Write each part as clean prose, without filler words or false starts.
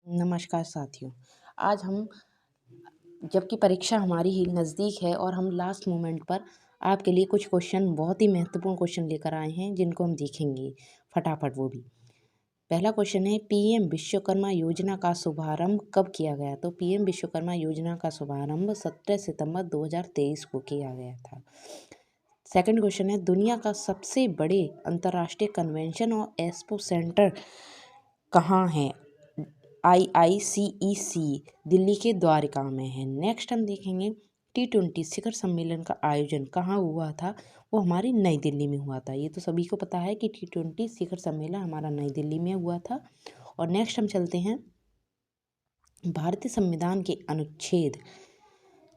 नमस्कार साथियों। आज हम जबकि परीक्षा हमारी ही नज़दीक है और हम लास्ट मोमेंट पर आपके लिए कुछ क्वेश्चन बहुत ही महत्वपूर्ण क्वेश्चन लेकर आए हैं जिनको हम देखेंगे फटाफट वो भी। पहला क्वेश्चन है पीएम विश्वकर्मा योजना का शुभारंभ कब किया गया? तो पीएम विश्वकर्मा योजना का शुभारंभ 17 सितंबर 2023 को किया गया था। सेकंड क्वेश्चन है दुनिया का सबसे बड़े अंतर्राष्ट्रीय कन्वेंशन और एक्सपो सेंटर कहाँ है? IICEC दिल्ली के द्वारका में है। नेक्स्ट हम देखेंगे T20 शिखर सम्मेलन का आयोजन कहाँ हुआ था? वो हमारी नई दिल्ली में हुआ था। ये तो सभी को पता है कि T20 शिखर सम्मेलन हमारा नई दिल्ली में हुआ था। और नेक्स्ट हम चलते हैं भारतीय संविधान के अनुच्छेद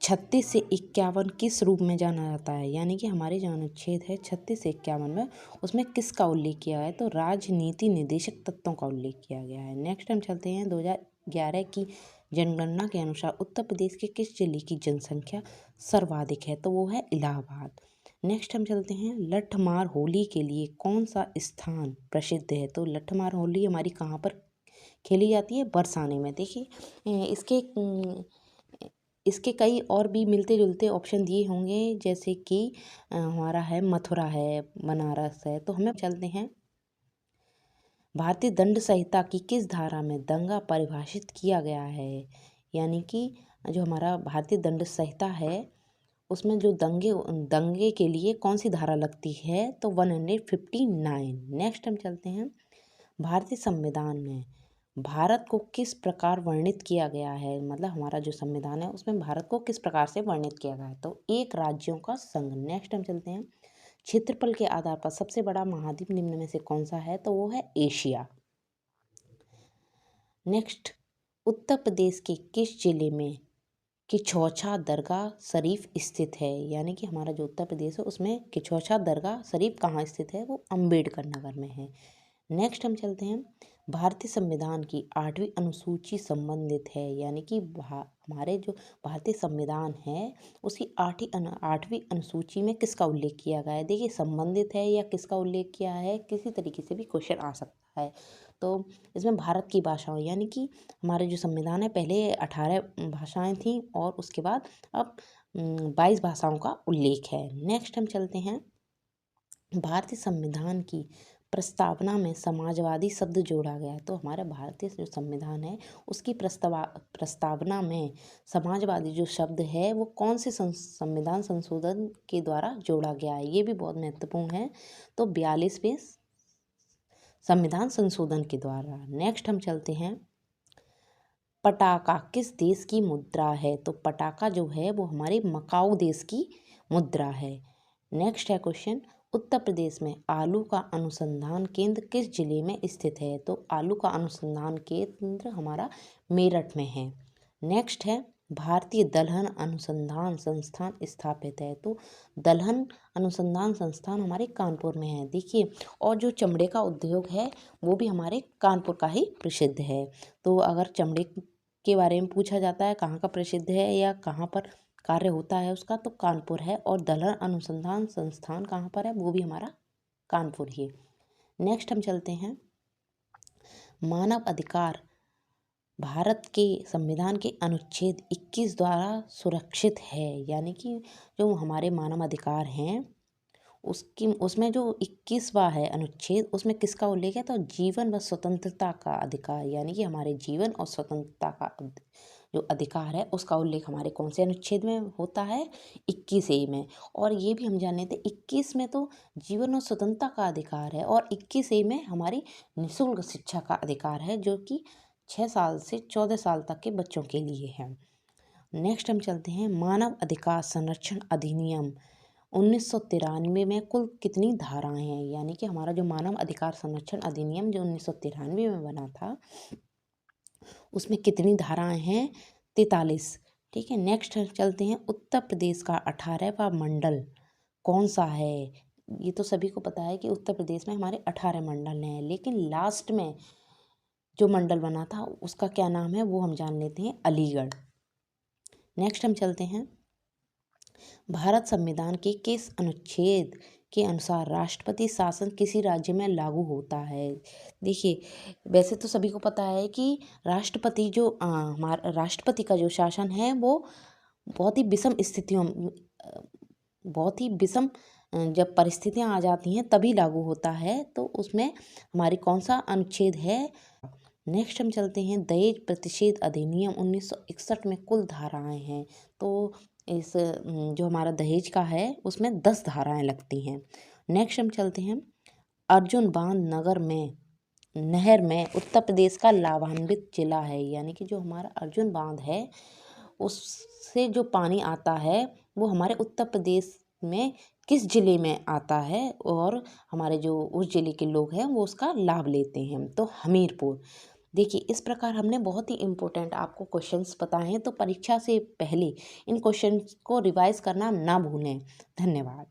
36 से 51 किस रूप में जाना जाता है? यानी कि हमारे जो अनुच्छेद है 36 से 51 में उसमें किसका उल्लेख किया है? तो राजनीति निर्देशक तत्वों का उल्लेख किया गया है। नेक्स्ट हम चलते हैं 2011 की जनगणना के अनुसार उत्तर प्रदेश के किस जिले की जनसंख्या सर्वाधिक है? तो वो है इलाहाबाद। नेक्स्ट हम चलते हैं लठमार होली के लिए कौन सा स्थान प्रसिद्ध है? तो लठमार होली हमारी कहाँ पर खेली जाती है? बरसाने में। देखिए इसके कई और भी मिलते जुलते ऑप्शन दिए होंगे जैसे कि हमारा है मथुरा है, बनारस है। तो हमें चलते हैं भारतीय दंड संहिता की किस धारा में दंगा परिभाषित किया गया है? यानी कि जो हमारा भारतीय दंड संहिता है उसमें जो दंगे के लिए कौन सी धारा लगती है? तो 159। नेक्स्ट हम चलते हैं भारतीय संविधान में भारत को किस प्रकार वर्णित किया गया है? मतलब हमारा जो संविधान है उसमें भारत को किस प्रकार से वर्णित किया गया है? तो एक राज्यों का संघ। नेक्स्ट हम चलते हैं क्षेत्रफल के आधार पर सबसे बड़ा महाद्वीप निम्न में से कौन सा है? तो वो है एशिया। नेक्स्ट उत्तर प्रदेश के किस जिले में किछौछा दरगाह शरीफ स्थित है? यानी कि हमारा जो उत्तर प्रदेश है उसमें किछौछा दरगाह शरीफ कहाँ स्थित है? वो अम्बेडकर नगर में है। नेक्स्ट हम चलते हैं भारतीय संविधान की 8वीं अनुसूची संबंधित है। यानी कि हमारे जो भारतीय संविधान है उसकी 8वीं अनुसूची में किसका उल्लेख किया गया है? देखिए संबंधित है या किसका उल्लेख किया है किसी तरीके से भी क्वेश्चन आ सकता है। तो इसमें भारत की भाषाओं यानी कि हमारे जो संविधान है पहले 18 भाषाएं थीं और उसके बाद अब 22 भाषाओं का उल्लेख है। नेक्स्ट हम चलते हैं भारतीय संविधान की प्रस्तावना में समाजवादी शब्द जोड़ा गया है। तो हमारा भारतीय जो संविधान है उसकी प्रस्तावना में समाजवादी जो शब्द है वो कौन से संविधान संशोधन के द्वारा जोड़ा गया है? ये भी बहुत महत्वपूर्ण है। तो 42वें संविधान संशोधन के द्वारा। नेक्स्ट हम चलते हैं पटाका किस देश की मुद्रा है? तो पटाका जो है वो हमारे मकाऊ देश की मुद्रा है। नेक्स्ट है क्वेश्चन उत्तर प्रदेश में आलू का अनुसंधान केंद्र किस जिले में स्थित है? तो आलू का अनुसंधान केंद्र हमारा मेरठ में है। नेक्स्ट है भारतीय दलहन अनुसंधान संस्थान स्थापित है। तो दलहन अनुसंधान संस्थान हमारे कानपुर में है। देखिए और जो चमड़े का उद्योग है वो भी हमारे कानपुर का ही प्रसिद्ध है। तो अगर चमड़े के बारे में पूछा जाता है कहाँ का प्रसिद्ध है या कहाँ पर कार्य होता है उसका, तो कानपुर है। और दलहन अनुसंधान संस्थान कहाँ पर है? वो भी हमारा कानपुर ही है। नेक्स्ट हम चलते हैं मानव अधिकार भारत के संविधान के अनुच्छेद 21 द्वारा सुरक्षित है। यानी कि जो हमारे मानव अधिकार हैं उसमें जो 21वां है अनुच्छेद उसमें किसका उल्लेख है? तो जीवन व स्वतंत्रता का अधिकार। यानी कि हमारे जीवन और स्वतंत्रता का जो अधिकार है उसका उल्लेख हमारे कौन से अनुच्छेद में होता है? 21A में। और ये भी हम जान लेते 21 में तो जीवन और स्वतंत्रता का अधिकार है और 21A में हमारी निःशुल्क शिक्षा का अधिकार है जो कि 6 साल से 14 साल तक के बच्चों के लिए है। नेक्स्ट हम चलते हैं मानव अधिकार संरक्षण अधिनियम 1993 में कुल कितनी धाराएं हैं? यानी कि हमारा जो मानव अधिकार संरक्षण अधिनियम जो 1993 में बना था उसमें कितनी धाराएं हैं? 43। ठीक है। नेक्स्ट चलते हैं उत्तर प्रदेश का 18वां मंडल कौन सा है? ये तो सभी को पता है कि उत्तर प्रदेश में हमारे 18 मंडल हैं, लेकिन लास्ट में जो मंडल बना था उसका क्या नाम है वो हम जान लेते हैं, अलीगढ़। नेक्स्ट हम चलते हैं भारत संविधान के किस अनुच्छेद के अनुसार राष्ट्रपति शासन किसी राज्य में लागू होता है? देखिए, वैसे तो सभी को पता है कि राष्ट्रपति जो हमारा राष्ट्रपति का जो शासन है वो बहुत ही विषम स्थितियों बहुत ही विषम जब परिस्थितियां आ जाती हैं तभी लागू होता है। तो उसमें हमारी कौन सा अनुच्छेद है? नेक्स्ट हम चलते हैं, दहेज प्रतिषेध अधिनियम 1961 में कुल धाराएं हैं। तो इस जो हमारा दहेज का है उसमें 10 धाराएं लगती हैं। नेक्स्ट हम चलते हैं, अर्जुन बांध नहर में उत्तर प्रदेश का लाभान्वित जिला है, यानी कि जो हमारा अर्जुन बांध है उससे जो पानी आता है वो हमारे उत्तर प्रदेश में किस जिले में आता है और हमारे जो उस जिले के लोग हैं वो उसका लाभ लेते हैं? तो हमीरपुर। देखिए, इस प्रकार हमने बहुत ही इम्पोर्टेंट आपको क्वेश्चंस बताए हैं, तो परीक्षा से पहले इन क्वेश्चंस को रिवाइज करना ना भूलें। धन्यवाद।